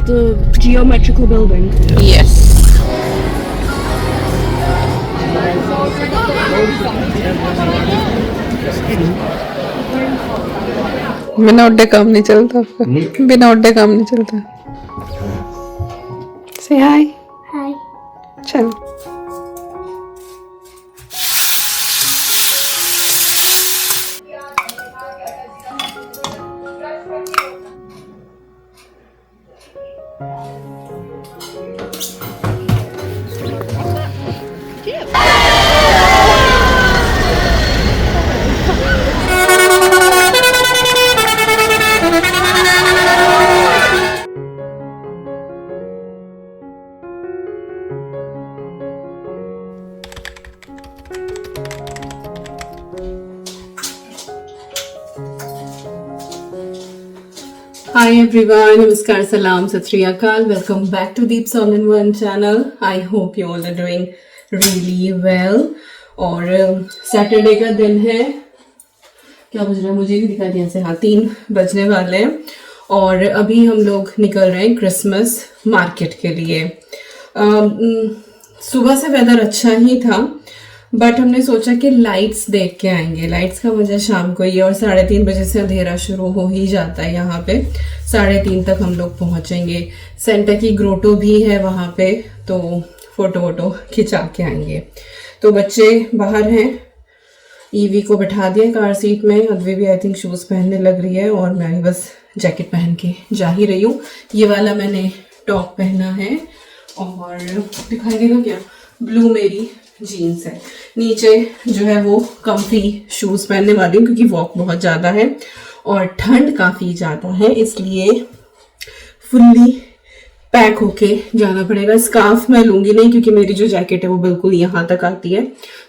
the geometrical building. Yes. बिना उड्डे काम नहीं चलता आपका। बिना उड्डे काम नहीं चलता। Say hi. Hi. चलो। Hi everyone, Namaskar, Salam, Sat Shri Akal. Welcome back to Deep All in One channel. I hope you all are doing really well. और सैटरडे का दिन है, क्या बज रहा है मुझे नहीं दिखा दिया से, हाँ 3 बजने वाले हैं और अभी हम लोग निकल रहे हैं क्रिसमस मार्केट के लिए। सुबह से वेदर अच्छा ही था बट हमने सोचा कि लाइट्स देख के आएंगे। लाइट्स का मजा शाम को ही है और 3:30 बजे से अंधेरा शुरू हो ही जाता है यहाँ पे। 3:30 तक हम लोग पहुँचेंगे। सेंटा की ग्रोटो भी है वहाँ पे, तो फोटो वोटो खिंचा के आएंगे। तो बच्चे बाहर हैं, ईवी को बैठा दिया कार सीट में, अद्वी भी आई थिंक शूज़ पहनने लग रही है और मैं बस जैकेट पहन के जा ही रही हूँ। ये वाला मैंने टॉप पहना है और दिखाई देगा क्या, ब्लू मेरी जीन्स है। नीचे जो है वो कम्फी शूज़ पहनने वाली हूँ क्योंकि वॉक बहुत ज़्यादा है और ठंड काफ़ी ज़्यादा है, इसलिए फुल्ली पैक होके जाना पड़ेगा। स्कार्फ मैं लूँगी नहीं क्योंकि मेरी जो जैकेट है वो बिल्कुल यहाँ तक आती है,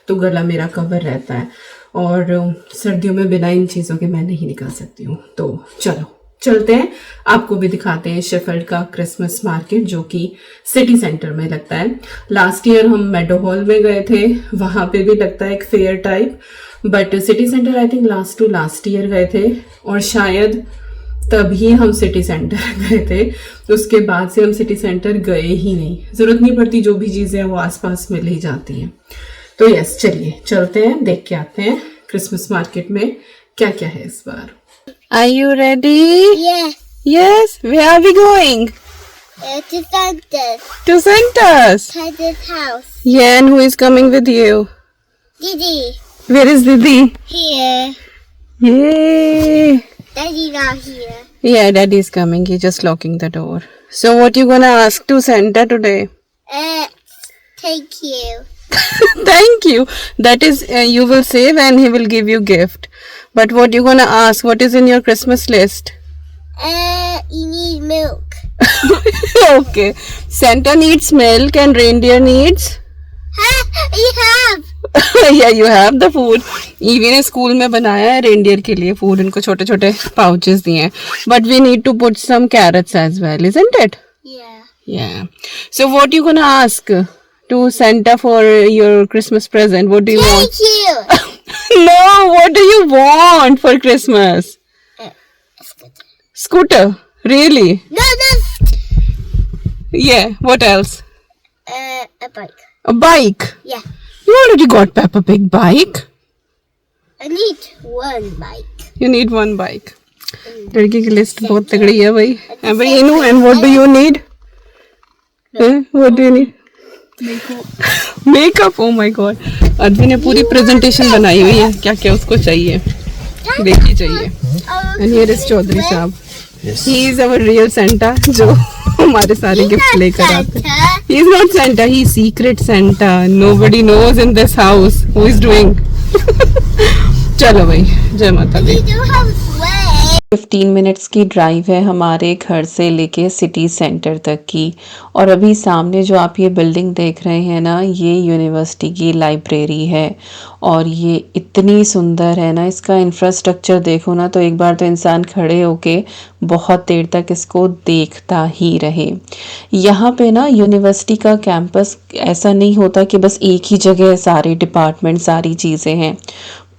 तो गला मेरा कवर रहता है और सर्दियों में बिना इन चीज़ों के मैं नहीं निकल सकती हूँ। तो चलो चलते हैं, आपको भी दिखाते हैं शेफील्ड का क्रिसमस मार्केट जो कि सिटी सेंटर में लगता है। लास्ट ईयर हम मेडो हॉल में गए थे, वहाँ पे भी लगता है एक fair type, but city centre I think last year गए थे और शायद तभी हम सिटी सेंटर गए थे। उसके बाद से हम सिटी सेंटर गए ही नहीं, ज़रूरत नहीं पड़ती, जो भी चीज़ें हैं वो आसपास मिल ही जाती हैं। तो यस चलिए चलते हैं, देख के आते हैं क्रिसमस मार्केट में क्या क्या है इस बार। Are you ready? Yes. Yes. Where are we going? To Santa's. To Santa's. Santa's house. Yeah, and who is coming with you? Didi. Where is Didi? Here. Yay! Daddy not here. Yeah, Daddy is coming. He's just locking the door. So, what you gonna ask to Santa today? Thank you. Thank you. That is, you will say when he will give you gift. But what you gonna ask? What is in your Christmas list? You need milk. Okay. Santa needs milk and reindeer needs? You have. Yeah, you have the food. Evie ने school में बनाया है reindeer के लिए food, इनको छोटे छोटे pouches दिए हैं. But we need to put some carrots as well, isn't it? Yeah. Yeah. So what you gonna ask to Santa for your Christmas present? What do you want? Thank you. No, what do you want for Christmas? Scooter? Really? No. Yeah. What else? A bike. A bike? Yeah. You already got Peppa Pig bike. I need one bike. You need one bike. लड़की की list बहुत तगड़ी है भाई. And भाई Inu, and what do you need? What do you need? Makeup. Oh my God. Advi ने पूरी presentation बनाई हुई है, क्या क्या उसको चाहिए देखी चाहिए. And here is चौधरी साहब. He is our real Santa जो हमारे सारे गिफ्ट लेकर आते हैं. He is not Santa. He is secret Santa. Nobody knows in this house who is doing. चलो भाई, जय माता दी. 15 मिनट्स की ड्राइव है हमारे घर से लेके सिटी सेंटर तक की. और अभी सामने जो आप ये बिल्डिंग देख रहे हैं ना, ये यूनिवर्सिटी की लाइब्रेरी है और ये इतनी सुंदर है ना, इसका इंफ्रास्ट्रक्चर देखो ना तो एक बार तो इंसान खड़े होके बहुत देर तक इसको देखता ही रहे. यहाँ पे ना यूनिवर्सिटी का कैंपस ऐसा नहीं होता कि बस एक ही जगह सारे डिपार्टमेंट सारी चीज़ें हैं.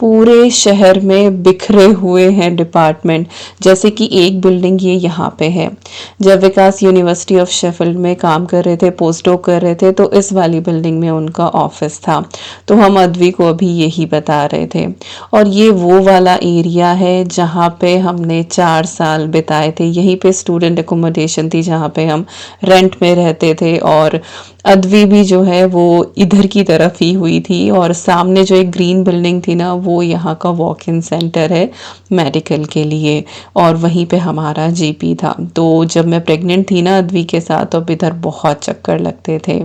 पूरे शहर में बिखरे हुए हैं डिपार्टमेंट। जैसे कि एक बिल्डिंग ये यहाँ पे है, जब विकास यूनिवर्सिटी ऑफ शेफील्ड में काम कर रहे थे, पोस्ट डॉक कर रहे थे, तो इस वाली बिल्डिंग में उनका ऑफिस था। तो हम अद्वी को अभी यही बता रहे थे। और ये वो वाला एरिया है जहाँ पे हमने 4 साल बिताए थे। यहीं पे स्टूडेंट एकोमोडेशन थी जहाँ पे हम रेंट में रहते थे, और अद्वी भी जो है वो इधर की तरफ ही हुई थी। और सामने जो एक ग्रीन बिल्डिंग थी ना, वो यहाँ का वॉक इन सेंटर है मेडिकल के लिए, और वहीं पे हमारा जीपी था। तो जब मैं प्रेग्नेंट थी ना अद्वी के साथ, तो अब इधर बहुत चक्कर लगते थे।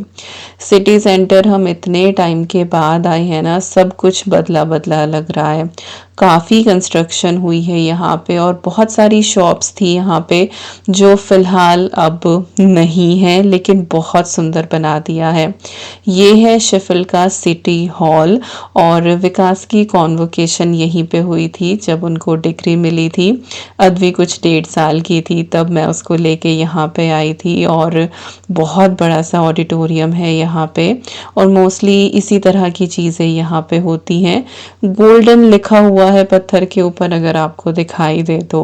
सिटी सेंटर हम इतने टाइम के बाद आए हैं ना, सब कुछ बदला बदला लग रहा है। काफ़ी कंस्ट्रक्शन हुई है यहाँ पे, और बहुत सारी शॉप्स थी यहाँ पे जो फ़िलहाल अब नहीं है, लेकिन बहुत सुंदर बना दिया है। ये है शेफील्ड का सिटी हॉल, और विकास की कॉन्वोकेशन यहीं पे हुई थी जब उनको डिग्री मिली थी। अद्वी कुछ 1.5 साल की थी तब मैं उसको लेके यहाँ पे आई थी, और बहुत बड़ा सा ऑडिटोरियम है यहाँ पे, और मोस्टली इसी तरह की चीज़ें यहाँ पे होती हैं। गोल्डन लिखा हुआ है पत्थर के ऊपर, अगर आपको दिखाई दे तो।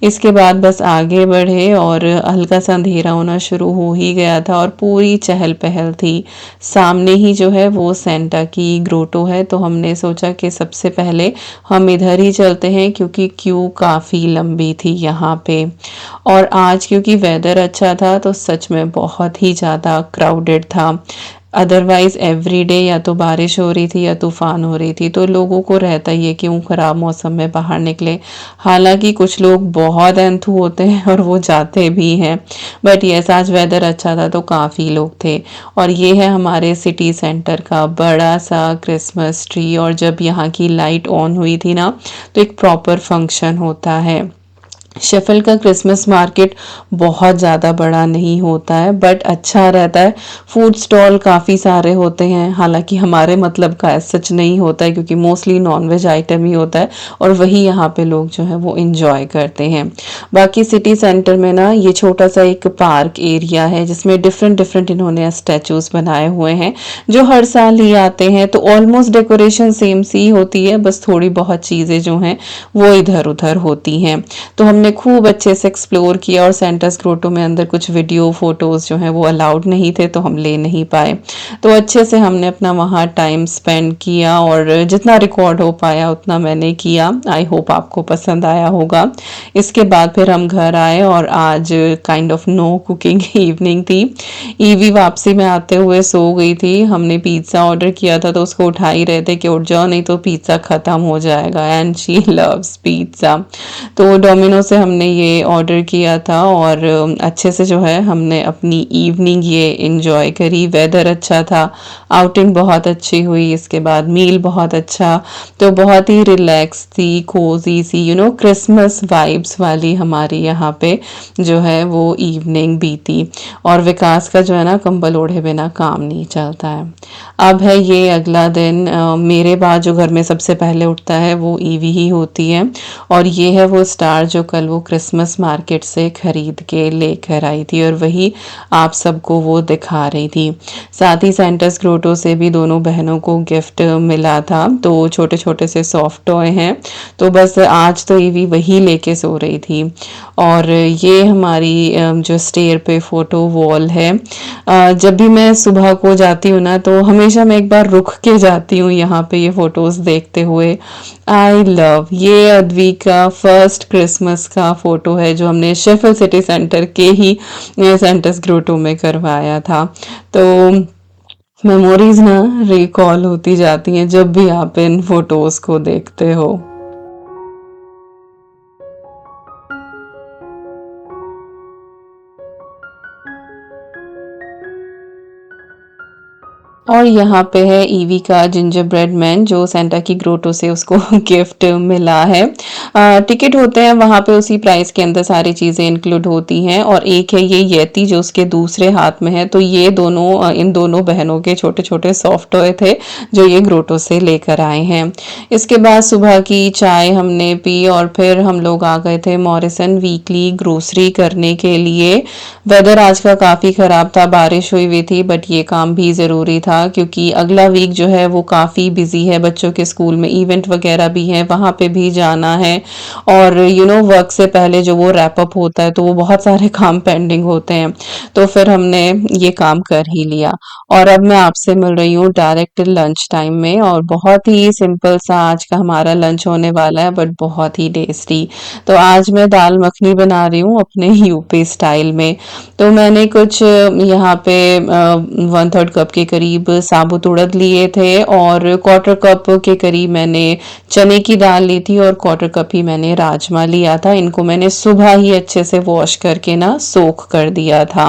इसके बाद बस आगे बढ़े और हल्का सा अंधेरा होना शुरू हो ही गया था, और पूरी चहल पहल थी। सामने ही जो है वो सेंटा की ग्रोटो है, तो हमने सोचा कि सबसे पहले हम इधर ही चलते हैं, क्योंकि क्यू काफ़ी लंबी थी यहाँ पे। और आज क्योंकि वेदर अच्छा था तो सच में बहुत ही ज़्यादा क्राउडेड था। अदरवाइज एवरी डे या तो बारिश हो रही थी या तूफान हो रही थी, तो लोगों को रहता ही है कि वो ख़राब मौसम में बाहर निकले। हालांकि कुछ लोग बहुत एंथू होते हैं और वो जाते भी हैं, बट यस आज वेदर अच्छा था तो काफ़ी लोग थे। और ये है हमारे सिटी सेंटर का बड़ा सा क्रिसमस ट्री, और जब यहाँ की लाइट ऑन हुई थी ना, तो एक प्रॉपर फंक्शन होता है। शेफील्ड का क्रिसमस मार्केट बहुत ज़्यादा बड़ा नहीं होता है, बट अच्छा रहता है। फूड स्टॉल काफ़ी सारे होते हैं, हालांकि हमारे मतलब का सच नहीं होता है, क्योंकि मोस्टली नॉनवेज आइटम ही होता है, और वही यहाँ पे लोग जो है वो इंजॉय करते हैं। बाकी सिटी सेंटर में ना ये छोटा सा एक पार्क एरिया है, जिसमें डिफरेंट डिफरेंट इन्होंने स्टैचूज बनाए हुए हैं, जो हर साल ही आते हैं। तो ऑलमोस्ट डेकोरेशन सेम सी होती है, बस थोड़ी बहुत चीज़ें जो हैं वो इधर उधर होती हैं। तो हमने खूब अच्छे से एक्सप्लोर किया, और सेंटास ग्रोटो में अंदर कुछ वीडियो फोटोज़ जो हैं वो अलाउड नहीं थे, तो हम ले नहीं पाए। तो अच्छे से हमने अपना वहाँ टाइम स्पेंड किया, और जितना रिकॉर्ड हो पाया उतना मैंने किया। आई होप आपको पसंद आया होगा। इसके बाद फिर हम घर आए, और आज kind of no cooking evening थी। ईवी वापसी में आते हुए सो गई थी। हमने पिज़्ज़ा ऑर्डर किया था, तो उसको उठा ही रहे थे कि उठ जाओ नहीं तो पिज़्ज़ा ख़त्म हो जाएगा, एंड शी लव्स पिज़्ज़ा। तो डोमिनो से हमने ये ऑर्डर किया था, और अच्छे से जो है हमने अपनी इवनिंग ये इंजॉय करी। वेदर अच्छा था, आउटिंग बहुत अच्छी हुई, इसके बाद मील बहुत अच्छा। तो बहुत ही रिलैक्स थी, कोजी सी क्रिसमस वाइब्स वाली हमारी यहाँ पे जो है वो इवनिंग बीती। और विकास का जो है ना कंबल ओढ़े बिना काम नहीं चलता है। अब है ये अगला दिन। मेरे बाद जो घर में सबसे पहले उठता है वो ईवी ही होती है, और ये है वो स्टार जो कल वो क्रिसमस मार्केट से खरीद के लेकर आई थी, और वही आप सबको वो दिखा रही थी। साथ ही सेंटास ग्रोटो से भी दोनों बहनों को गिफ्ट मिला था, तो छोटे छोटे से सॉफ्ट टॉय हैं। तो बस आज तो ईवी वही लेके सो रही थी। और ये हमारी जो स्टेयर पे फोटो वॉल है। जब भी मैं सुबह को जाती हूँ ना, तो हमेशा मैं एक बार रुक के जाती हूँ यहाँ पे ये फोटोज देखते हुए। आई लव, ये अद्वी का फर्स्ट क्रिसमस का फोटो है जो हमने शेफील्ड सिटी सेंटर के ही सेंटास ग्रोटो में करवाया था। तो मेमोरीज ना रिकॉल होती जाती हैं जब भी आप इन फोटोज को देखते हो। और यहाँ पे है ईवी का जिंजर ब्रेड मैन जो सेंटा की ग्रोटो से उसको गिफ्ट मिला है। टिकट होते हैं वहाँ पे, उसी प्राइस के अंदर सारी चीज़ें इंक्लूड होती हैं। और एक है ये येती जो उसके दूसरे हाथ में है, तो ये दोनों इन दोनों बहनों के छोटे छोटे सॉफ्ट टॉय थे जो ये ग्रोटो से लेकर आए हैं। इसके बाद सुबह की चाय हमने पी, और फिर हम लोग आ गए थे मॉरिसन वीकली ग्रोसरी करने के लिए। वेदर आज का काफ़ी ख़राब था, बारिश हुई हुई थी, बट ये काम भी ज़रूरी था। था, क्योंकि अगला वीक जो है वो काफ़ी बिजी है, बच्चों के स्कूल में इवेंट वगैरह भी हैं, वहाँ पे भी जाना है। और वर्क से पहले जो वो रैप अप होता है तो वो बहुत सारे काम पेंडिंग होते हैं, तो फिर हमने ये काम कर ही लिया। और अब मैं आपसे मिल रही हूँ डायरेक्ट लंच टाइम में, और बहुत ही सिंपल सा आज का हमारा लंच होने वाला है, बट बहुत ही टेस्टी। तो आज मैं दाल मखनी बना रही हूँ अपने यूपी स्टाइल में। तो मैंने कुछ यहाँ पे 1/3 कप के करीब साबुत उड़द लिए थे, और 1/4 कप के करीब मैंने चने की दाल ली थी, और 1/4 कप ही मैंने राजमा लिया था। इनको मैंने सुबह ही अच्छे से वॉश करके ना सोख कर दिया था,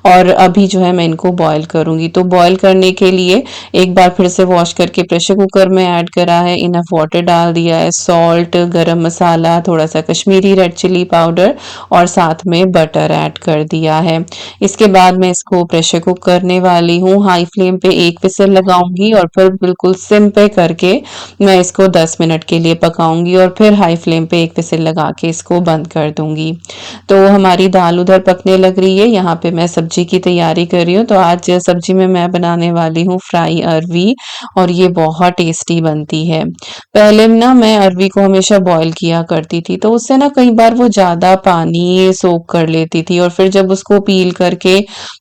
और अभी जो है मैं इनको बॉईल करूंगी। तो बॉईल करने के लिए एक बार फिर से वॉश करके प्रेशर कुकर में ऐड करा है, इनफ वाटर डाल दिया है, सॉल्ट, गरम मसाला, थोड़ा सा कश्मीरी रेड चिली पाउडर, और साथ में बटर ऐड कर दिया है। इसके बाद मैं इसको प्रेशर कुक करने वाली हूँ। हाई फ्लेम पे एक विसल लगाऊंगी, और फिर बिल्कुल सिम पे करके मैं इसको 10 मिनट के लिए पकाऊंगी, और फिर हाई फ्लेम पे एक विसल लगा के इसको बंद कर दूंगी। तो हमारी दाल उधर पकने लग रही है, यहाँ पे मैं सब्जी की तैयारी कर रही हूँ। तो आज सब्जी में मैं बनाने वाली हूँ फ्राई अरवी, और ये बहुत टेस्टी बनती है। पहले ना मैं अरवी को हमेशा बॉईल किया करती थी, तो उससे ना कई बार वो ज़्यादा पानी सोख कर लेती थी, और फिर जब उसको पील करके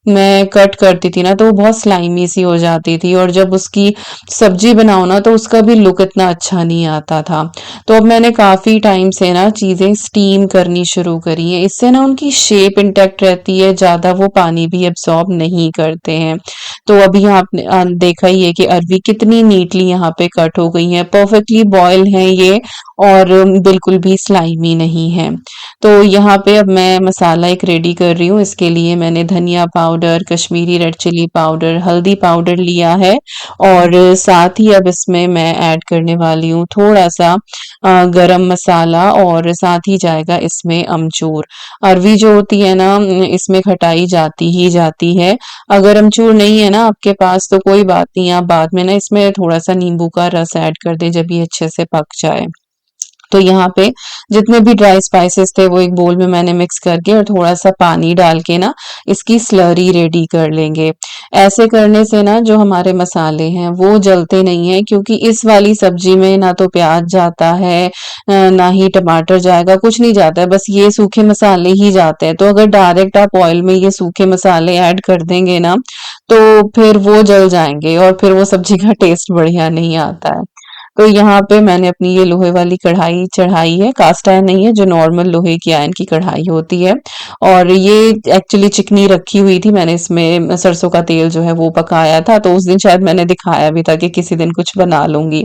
मैं कट करती थी ना तो वो बहुत स्लाइमी सी हो जाती थी, और जब उसकी सब्जी बनाओ ना तो उसका भी लुक इतना अच्छा नहीं आता था। तो अब मैंने काफ़ी टाइम से ना चीज़ें स्टीम करनी शुरू करी हैं, इससे ना उनकी शेप इंटैक्ट रहती है, ज़्यादा वो पानी भी एब्सॉर्ब नहीं करते हैं। तो अभी आपने देखा ही है कि अरवी कितनी नीटली यहाँ पे कट हो गई है, परफेक्टली बॉयल है ये, और बिल्कुल भी स्लाइमी नहीं है। तो यहाँ पे अब मैं मसाला एक रेडी कर रही हूँ। इसके लिए मैंने धनिया powder, Kashmiri red chilli powder, हल्दी पाउडर लिया है, और साथ ही अब इसमें मैं ऐड करने वाली हूँ थोड़ा सा गरम मसाला, और साथ ही जाएगा इसमें अमचूर। अरवी जो होती है ना इसमें खटाई जाती ही जाती है। अगर अमचूर नहीं है ना आपके पास तो कोई बात नहीं, आप बाद में ना इसमें थोड़ा सा नींबू का रस ऐड कर दें जब ये अच्छे से पक जाए। तो यहाँ पे जितने भी ड्राई स्पाइसेस थे वो एक बोल में मैंने मिक्स करके और थोड़ा सा पानी डाल के ना इसकी स्लरी रेडी कर लेंगे। ऐसे करने से ना जो हमारे मसाले हैं वो जलते नहीं हैं, क्योंकि इस वाली सब्जी में ना तो प्याज जाता है ना ही टमाटर जाएगा, कुछ नहीं जाता है, बस ये सूखे मसाले ही जाते हैं। तो अगर डायरेक्ट आप ऑयल में ये सूखे मसाले ऐड कर देंगे ना तो फिर वो जल जाएंगे, और फिर वो सब्जी का टेस्ट बढ़िया नहीं आता है। तो यहाँ पे मैंने अपनी ये लोहे वाली कढ़ाई चढ़ाई है, कास्ट आयरन नहीं है, जो नॉर्मल लोहे की आयरन की कढ़ाई होती है। और ये एक्चुअली चिकनी रखी हुई थी, मैंने इसमें सरसों का तेल जो है वो पकाया था, तो उस दिन शायद मैंने दिखाया भी था कि किसी दिन कुछ बना लूंगी।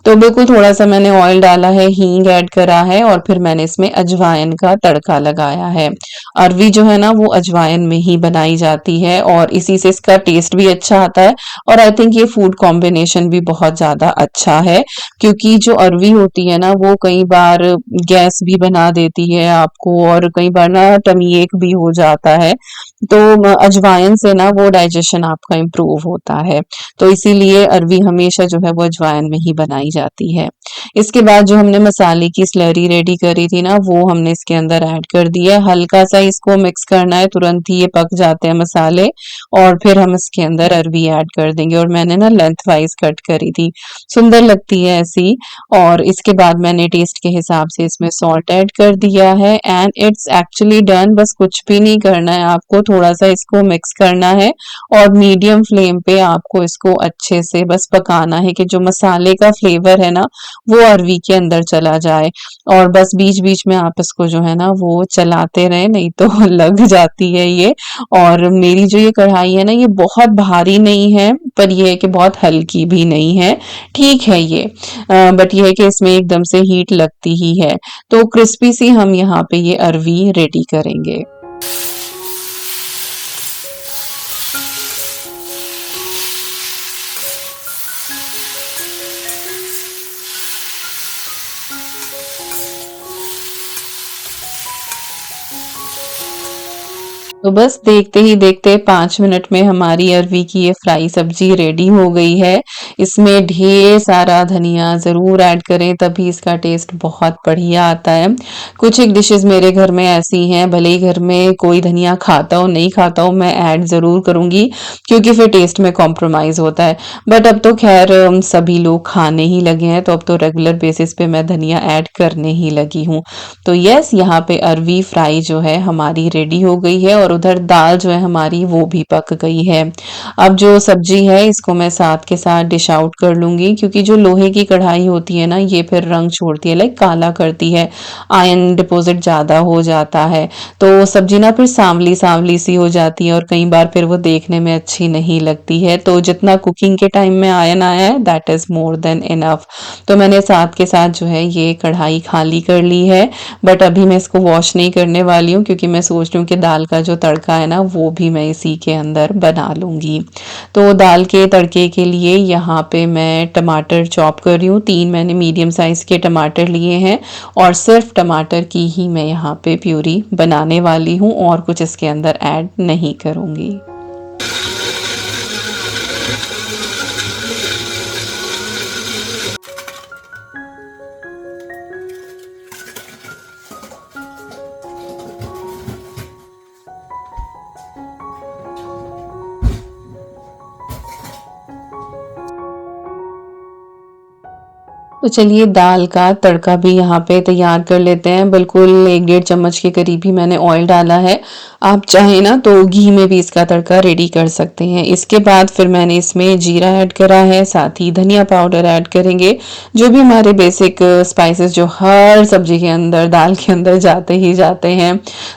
तो बिल्कुल थोड़ा सा मैंने ऑयल डाला है, हींग ऐड करा है, और फिर मैंने इसमें अजवाइन का तड़का लगाया है। अरवी जो है ना वो अजवाइन में ही बनाई जाती है, और इसी से इसका टेस्ट भी अच्छा आता है। और आई थिंक ये फूड कॉम्बिनेशन भी बहुत ज्यादा अच्छा है, क्योंकि जो अरवी होती है ना वो कई बार गैस भी बना देती है आपको, और कई बार ना टमी एक भी हो जाता है। तो अजवाइन से ना वो डाइजेशन आपका इम्प्रूव होता है, तो इसीलिए अरवी हमेशा जो है वो अजवाइन में ही बनाई जाती है। इसके बाद जो हमने मसाले की स्लरी रेडी करी थी ना वो हमने इसके अंदर ऐड कर दिया है। हल्का सा इसको मिक्स करना है, तुरंत ही ये पक जाते हैं मसाले, और फिर हम इसके अंदर अरवी ऐड कर देंगे। और मैंने ना लेंथ वाइज कट करी थी, सुंदर लगती है ऐसी। और इसके बाद मैंने टेस्ट के हिसाब से इसमें सॉल्ट ऐड कर दिया है, एंड इट्स एक्चुअली डन। बस कुछ भी नहीं करना है आपको, थोड़ा सा इसको मिक्स करना है, और मीडियम फ्लेम पे आपको इसको अच्छे से बस पकाना है कि जो मसाले का फ्लेवर है ना वो अरवी के अंदर चला जाए। और बस बीच बीच में आप इसको जो है ना वो चलाते रहे, नहीं तो लग जाती है ये। और मेरी जो ये कढ़ाई है ना ये बहुत भारी नहीं है, पर ये है कि बहुत हल्की भी नहीं है, ठीक है ये। बट ये है कि इसमें एकदम से हीट लगती ही है। तो क्रिस्पी सी हम यहाँ पे ये अरवी रेडी करेंगे। तो बस देखते ही देखते 5 मिनट में हमारी अरवी की ये फ्राई सब्जी रेडी हो गई है। इसमें ढेर सारा धनिया ज़रूर ऐड करें, तभी इसका टेस्ट बहुत बढ़िया आता है। कुछ एक डिशेज़ मेरे घर में ऐसी हैं, भले ही घर में कोई धनिया खाता हो नहीं खाता हो, मैं ऐड ज़रूर करूँगी क्योंकि फिर टेस्ट में कॉम्प्रोमाइज़ होता है। बट अब तो खैर सभी लोग खाने ही लगे हैं, तो अब तो रेगुलर बेसिस पे मैं धनिया ऐड करने ही लगी हूँ। तो यस, यहाँ पे अरवी फ्राई जो है हमारी रेडी हो गई है और उधर दाल जो है हमारी वो भी पक गई है। अब जो सब्जी है इसको मैं साथ के साथ डिश आउट कर लूँगी, क्योंकि जो लोहे की कढ़ाई होती है ना, ये फिर रंग छोड़ती है, लाइक काला करती है, आयरन डिपॉजिट ज़्यादा हो जाता है, तो सब्जी ना फिर सांवली-सांवली सी हो जाती है और कई बार फिर वो देखने में अच्छी नहीं लगती है। तो जितना कुकिंग के टाइम में आयरन आया है, that is more than enough. तो मैंने साथ के साथ जो है ये कढ़ाई खाली कर ली है, बट अभी मैं इसको वॉश नहीं करने वाली हूँ, क्योंकि मैं सोच रही हूँ कि दाल का जो तड़का है ना वो भी मैं इसी के अंदर बना लूँगी। तो दाल के तड़के के लिए यहाँ पे मैं टमाटर चॉप कर रही हूँ। 3 मैंने मीडियम साइज़ के टमाटर लिए हैं और सिर्फ टमाटर की ही मैं यहाँ पे प्यूरी बनाने वाली हूँ और कुछ इसके अंदर ऐड नहीं करूँगी। तो चलिए दाल का तड़का भी यहाँ पे तैयार कर लेते हैं। बिल्कुल 1-1.5 चम्मच के करीब ही मैंने ऑयल डाला है। आप चाहें ना तो घी में भी इसका तड़का रेडी कर सकते हैं। इसके बाद फिर मैंने इसमें जीरा ऐड करा है, साथ ही धनिया पाउडर ऐड करेंगे। जो भी हमारे बेसिक स्पाइसेस जो हर सब्जी के अंदर, दाल के अंदर जाते ही जाते हैं,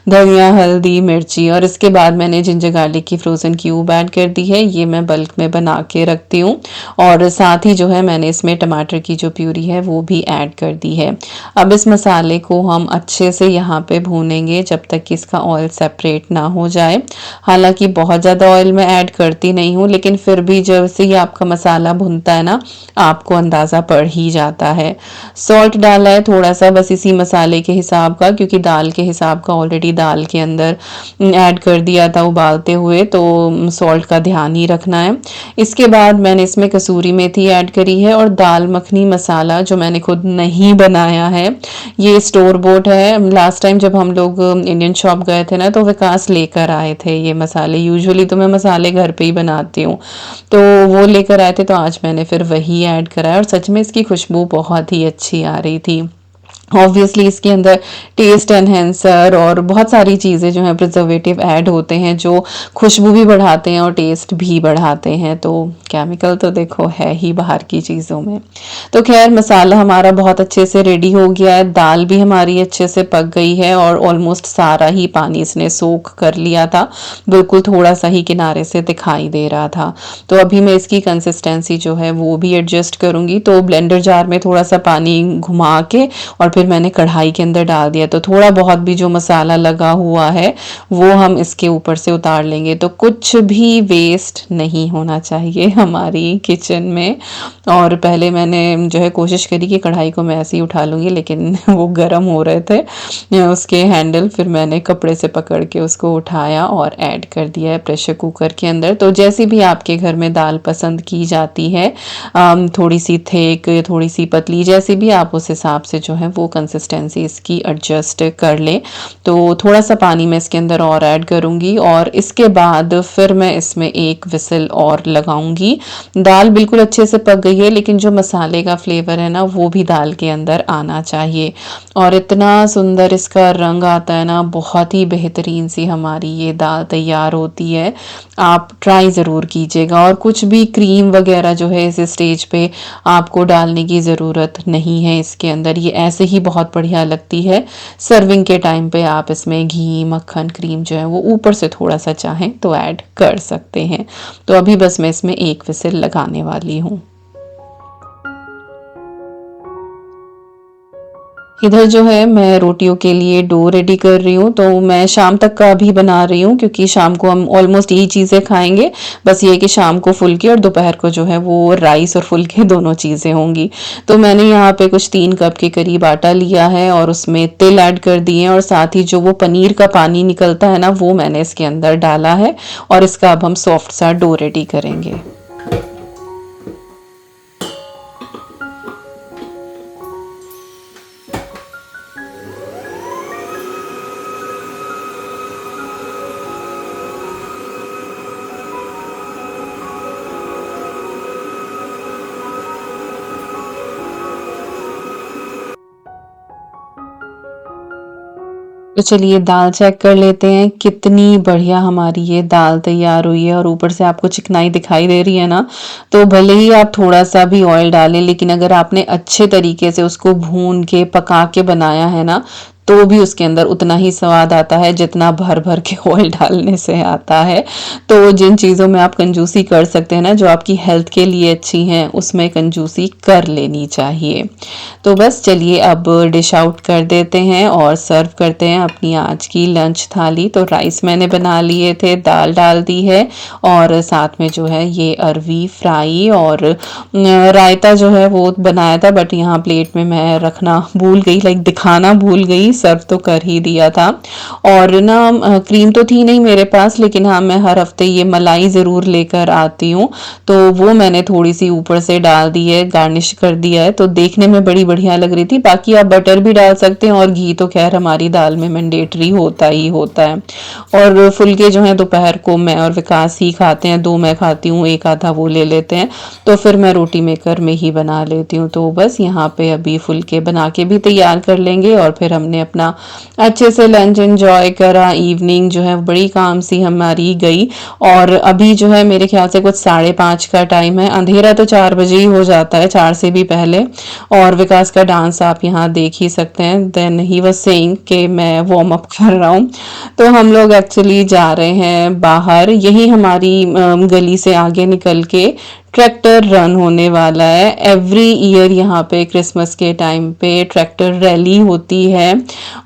धनिया, हल्दी, मिर्ची, और इसके बाद मैंने जिंजर गार्लिक की फ्रोज़न क्यूब ऐड कर दी है। ये मैं बल्क में बना के रखती हूँ। और साथ ही जो है मैंने इसमें टमाटर की जो प्यूरी है वो भी ऐड कर दी है। अब इस मसाले को हम अच्छे से यहाँ पे भूनेंगे जब तक कि इसका ऑयल सेपरेट ना हो जाए। हालांकि बहुत ज़्यादा ऑयल मैं ऐड करती नहीं हूँ, लेकिन फिर भी जब से ही आपका मसाला भुनता है ना, आपको अंदाज़ा पड़ ही जाता है। सॉल्ट डाला है थोड़ा सा, बस इसी मसाले के हिसाब का, क्योंकि दाल के हिसाब का ऑलरेडी दाल के अंदर ऐड कर दिया था उबालते हुए, तो सॉल्ट का ध्यान ही रखना है। इसके बाद मैंने इसमें कसूरी मेथी ऐड करी है और दाल मखनी मसाला जो मैंने खुद नहीं बनाया है, ये स्टोर बोट है। लास्ट टाइम जब हम लोग इंडियन शॉप गए थे ना, तो विकास लेकर आए थे ये मसाले। यूजुअली तो मैं मसाले घर पे ही बनाती हूँ, तो वो लेकर आए थे, तो आज मैंने फिर वही ऐड करा है और सच में इसकी खुशबू बहुत ही अच्छी आ रही थी। ऑब्वियसली इसके अंदर टेस्ट एनहेंसर और बहुत सारी चीज़ें जो हैं प्रिजर्वेटिव ऐड होते हैं, जो खुशबू भी बढ़ाते हैं और टेस्ट भी बढ़ाते हैं। तो केमिकल तो देखो है ही बाहर की चीज़ों में। तो खैर मसाला हमारा बहुत अच्छे से रेडी हो गया है, दाल भी हमारी अच्छे से पक गई है और ऑलमोस्ट सारा ही पानी इसने सोख कर लिया था, बिल्कुल थोड़ा सा ही किनारे से दिखाई दे रहा था। तो अभी मैं इसकी कंसिस्टेंसी जो है वो भी एडजस्ट करूँगी। तो ब्लेंडर जार में थोड़ा सा पानी घुमा के और फिर मैंने कढ़ाई के अंदर डाल दिया, तो थोड़ा बहुत भी जो मसाला लगा हुआ है वो हम इसके ऊपर से उतार लेंगे। तो कुछ भी वेस्ट नहीं होना चाहिए हमारी किचन में। और पहले मैंने जो है कोशिश करी कि कढ़ाई को मैं ऐसे ही उठा लूँगी, लेकिन वो गर्म हो रहे थे उसके हैंडल, फिर मैंने कपड़े से पकड़ के उसको उठाया और ऐड कर दिया है प्रेशर कुकर के अंदर। तो जैसे भी आपके घर में दाल पसंद की जाती है, थोड़ी सी थिक, थोड़ी सी पतली, जैसे भी आप उस हिसाब से जो है वो कंसिस्टेंसी इसकी एडजस्ट कर लें। तो थोड़ा सा पानी मैं इसके अंदर और ऐड करूँगी और इसके बाद फिर मैं इसमें एक विसल और लगाऊंगी। दाल बिल्कुल अच्छे से पक गई है, लेकिन जो मसाले का फ्लेवर है ना वो भी दाल के अंदर आना चाहिए। और इतना सुंदर इसका रंग आता है ना, बहुत ही बेहतरीन सी हमारी ये दाल तैयार होती है। आप ट्राई ज़रूर कीजिएगा। और कुछ भी क्रीम वगैरह जो है इस स्टेज पे आपको डालने की ज़रूरत नहीं है इसके अंदर, ये ऐसे ही बहुत बढ़िया लगती है। सर्विंग के टाइम पे आप इसमें घी, मक्खन, क्रीम जो है वो ऊपर से थोड़ा सा चाहें तो ऐड कर सकते हैं। तो अभी बस मैं इसमें एक विसिल लगाने वाली हूँ। इधर जो है मैं रोटियों के लिए डो रेडी कर रही हूँ, तो मैं शाम तक का अभी बना रही हूँ क्योंकि शाम को हम ऑलमोस्ट यही चीज़ें खाएंगे। बस ये है कि शाम को फुल्के और दोपहर को जो है वो राइस और फुल्के दोनों चीज़ें होंगी। तो मैंने यहाँ पे कुछ 3 कप के करीब आटा लिया है और उसमें तिल ऐड कर दिए हैं और साथ ही जो वो पनीर का पानी निकलता है ना, वो मैंने इसके अंदर डाला है और इसका अब हम सॉफ्ट सा डो रेडी करेंगे। तो चलिए दाल चेक कर लेते हैं कितनी बढ़िया हमारी ये दाल तैयार हुई है और ऊपर से आपको चिकनाई दिखाई दे रही है ना। तो भले ही आप थोड़ा सा भी ऑयल डालें, लेकिन अगर आपने अच्छे तरीके से उसको भून के पका के बनाया है ना, तो भी उसके अंदर उतना ही स्वाद आता है जितना भर भर के ऑयल डालने से आता है। तो जिन चीज़ों में आप कंजूसी कर सकते हैं ना, जो आपकी हेल्थ के लिए अच्छी हैं, उसमें कंजूसी कर लेनी चाहिए। तो बस चलिए अब डिश आउट कर देते हैं और सर्व करते हैं अपनी आज की लंच थाली। तो राइस मैंने बना लिए थे, दाल डाल दी है और साथ में जो है ये अरवी फ्राई और रायता जो है वो बनाया था, बट यहाँ प्लेट में मैं रखना भूल गई, लाइक दिखाना भूल गई। सर्व तो कर ही दिया था। और ना क्रीम तो थी नहीं मेरे पास, लेकिन हाँ मैं हर हफ्ते ये मलाई ज़रूर लेकर आती हूँ, तो वो मैंने थोड़ी सी ऊपर से डाल दी है, गार्निश कर दिया है, तो देखने में बड़ी बढ़िया लग रही थी। बाकी आप बटर भी डाल सकते हैं और घी तो खैर हमारी दाल में मैंडेटरी होता ही होता है। और फुलके जो हैं दोपहर को मैं और विकास ही खाते हैं, 2 मैं खाती हूँ, एक आधा वो ले लेते हैं, तो फिर मैं रोटी मेकर में ही बना लेती हूँ। तो बस यहाँ पे अभी फुलके बना के भी तैयार कर लेंगे और फिर हमने अपना अच्छे से लंच एंजॉय करा। इवनिंग जो है बड़ी काम सी हमारी गई और अभी जो है मेरे ख्याल से कुछ 5:30 का टाइम है। अंधेरा तो 4 बजे ही हो जाता है, 4 से भी पहले। और विकास का डांस आप यहाँ देख ही सकते हैं। देन ही वाज सेइंग कि मैं वार्म अप कर रहा हूँ। तो हम लोग एक्चुअली जा रहे हैं बाहर, यही हमारी गली से आगे निकल के ट्रैक्टर रन होने वाला है। एवरी ईयर यहाँ पे क्रिसमस के टाइम पे ट्रैक्टर रैली होती है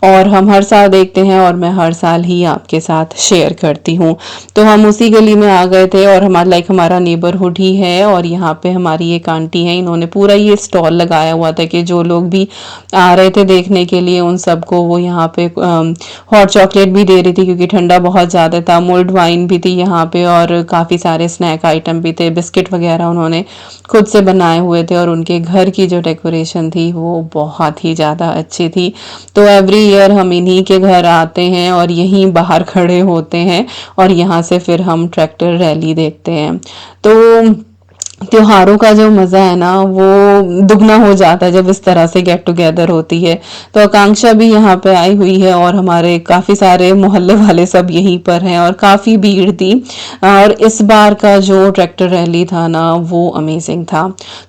और हम हर साल देखते हैं और मैं हर साल ही आपके साथ शेयर करती हूँ। तो हम उसी गली में आ गए थे और हमारा नेबरहुड ही है और यहाँ पे हमारी एक आंटी है, इन्होंने पूरा ये स्टॉल लगाया हुआ था कि जो लोग भी आ रहे थे देखने के लिए उन सबको वो यहाँ पे हॉट चॉकलेट भी दे रही थी क्योंकि ठंडा बहुत ज़्यादा था। मुल्ड वाइन भी थी यहाँ पे और काफ़ी सारे स्नैक आइटम भी थे, बिस्किट वगैरह उन्होंने खुद से बनाए हुए थे और उनके घर की जो डेकोरेशन थी वो बहुत ही ज़्यादा अच्छी थी। तो एवरी ईयर हम इन्हीं के घर आते हैं और यहीं बाहर खड़े होते हैं और यहाँ से फिर हम ट्रैक्टर रैली देखते हैं। तो त्योहारों का जो मज़ा है ना वो दुगना हो जाता है जब इस तरह से गेट टुगेदर होती है। तो आकांक्षा भी यहाँ पे आई हुई है और हमारे काफ़ी सारे मोहल्ले वाले सब यहीं पर हैं और काफ़ी भीड़ थी। और इस बार का जो ट्रैक्टर रैली था ना वो अमेजिंग था।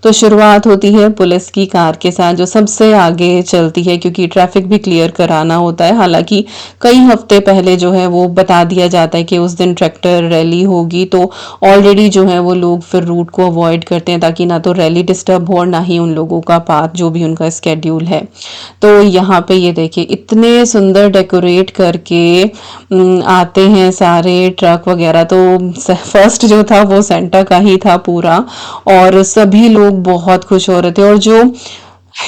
तो शुरुआत होती है पुलिस की कार के साथ जो सबसे आगे चलती है क्योंकि ट्रैफिक भी क्लियर कराना होता है। हालांकि कई हफ्ते पहले जो है वो बता दिया जाता है कि उस दिन ट्रैक्टर रैली होगी, तो ऑलरेडी जो है वो लोग फिर रूट को अवॉइड करते हैं ताकि ना तो रैली डिस्टर्ब हो और ना ही उन लोगों का पाथ जो भी उनका स्केड्यूल है। तो यहाँ पे ये देखिए इतने सुंदर डेकोरेट करके आते हैं सारे ट्रक वगैरह। तो फर्स्ट जो था वो सेंटा का ही था पूरा और सभी लोग बहुत खुश हो रहे थे। और जो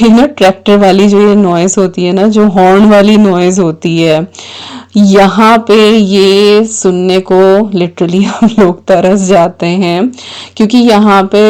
ना ट्रैक्टर वाली जो ये नॉइज होती है ना, जो हॉर्न वाली नॉइज होती है, यहाँ पे ये सुनने को लिटरली हम लोग तरस जाते हैं क्योंकि यहाँ पे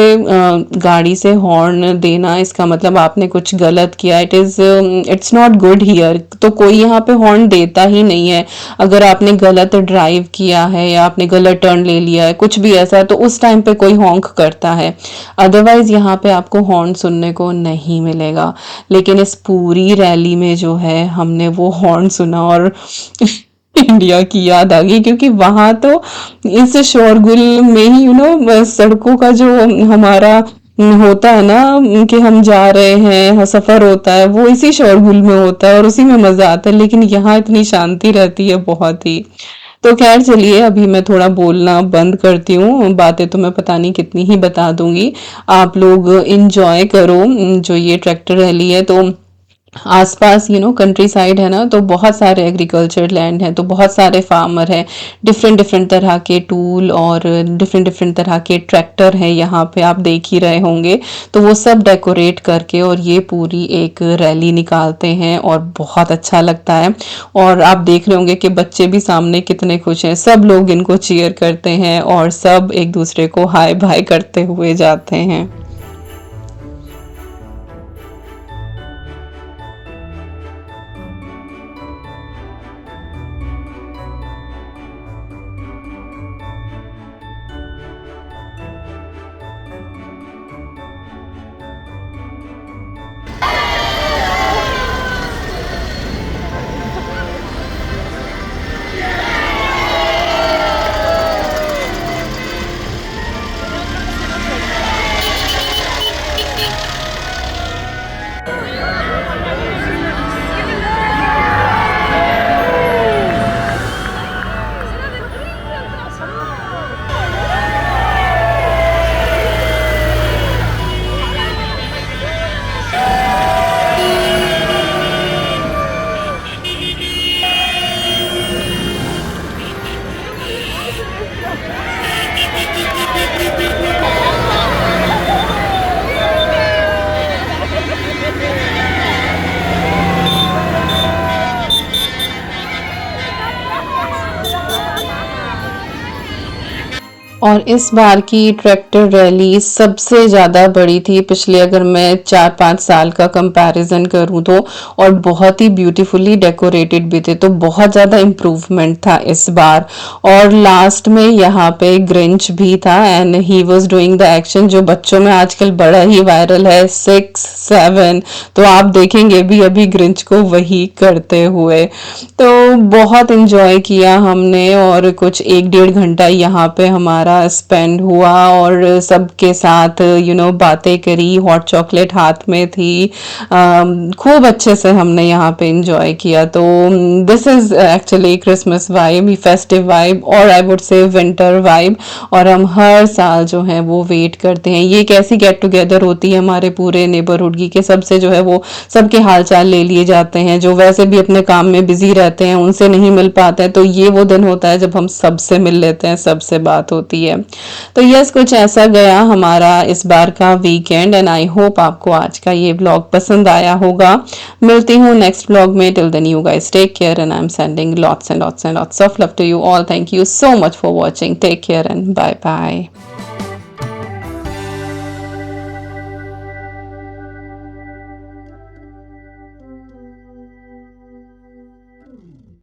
गाड़ी से हॉर्न देना इसका मतलब आपने कुछ गलत किया। It's not good here. तो कोई यहाँ पे हॉर्न देता ही नहीं है। अगर आपने गलत ड्राइव किया है या आपने गलत टर्न ले लिया है, कुछ भी ऐसा, तो उस टाइम पे कोई हॉन्क करता है। अदरवाइज यहाँ पे आपको हॉर्न सुनने को नहीं मिलेगा। लेकिन इस पूरी रैली में जो है हमने वो हॉर्न सुना और इंडिया की याद आ गई क्योंकि वहां तो इस शोरगुल में ही सड़कों का जो हमारा होता है ना कि हम जा रहे हैं, सफर होता है, वो इसी शोरगुल में होता है और उसी में मजा आता है। लेकिन यहाँ इतनी शांति रहती है बहुत ही। तो खैर चलिए अभी मैं थोड़ा बोलना बंद करती हूँ, बातें तो मैं पता नहीं कितनी ही बता दूंगी। आप लोग इंजॉय करो जो ये ट्रैक्टर रैली है। तो आसपास कंट्री साइड है ना, तो बहुत सारे एग्रीकल्चर लैंड है, तो बहुत सारे फार्मर हैं, डिफरेंट डिफरेंट तरह के टूल और डिफरेंट डिफरेंट तरह के ट्रैक्टर हैं यहाँ पे, आप देख ही रहे होंगे। तो वो सब डेकोरेट करके और ये पूरी एक रैली निकालते हैं और बहुत अच्छा लगता है। और आप देख रहे होंगे कि बच्चे भी सामने कितने खुश हैं, सब लोग इनको चीयर करते हैं और सब एक दूसरे को हाय बाय करते हुए जाते हैं। और इस बार की ट्रैक्टर रैली सबसे ज़्यादा बड़ी थी पिछले, अगर मैं 4-5 साल का कंपैरिजन करूँ तो, और बहुत ही ब्यूटीफुली डेकोरेटेड भी थे, तो बहुत ज़्यादा इम्प्रूवमेंट था इस बार। और लास्ट में यहाँ पे ग्रिंच भी था and he was doing the action जो बच्चों में आजकल बड़ा ही वायरल है, 6-7, तो आप देखेंगे भी अभी ग्रिंच को वही करते हुए। तो बहुत इंजॉय किया हमने और कुछ 1-1.5 घंटा यहाँ पे हमारा स्पेंड हुआ और सबके साथ बातें करी, हॉट चॉकलेट हाथ में थी, खूब अच्छे से हमने यहाँ पे इंजॉय किया। तो this is actually Christmas vibe, festive vibe और I would say winter vibe. और हम हर साल जो है वो वेट करते हैं, ये कैसी गेट टुगेदर होती है हमारे पूरे नेबरहुड की, के सबसे जो है वो सबके हालचाल ले लिए जाते हैं, जो वैसे भी अपने काम में बिजी रहते हैं उनसे नहीं मिल पाते हैं, तो ये वो दिन होता है जब हम सबसे मिल लेते हैं, सबसे बात होती है। तो यस, कुछ ऐसा गया हमारा इस बार का वीकेंड एंड आई होप आपको आज का ये व्लॉग पसंद आया होगा। मिलती हूँ नेक्स्ट व्लॉग में, till then you guys take care and I am sending lots and lots and lots of love to you all. Thank you so much for watching, take care and bye bye.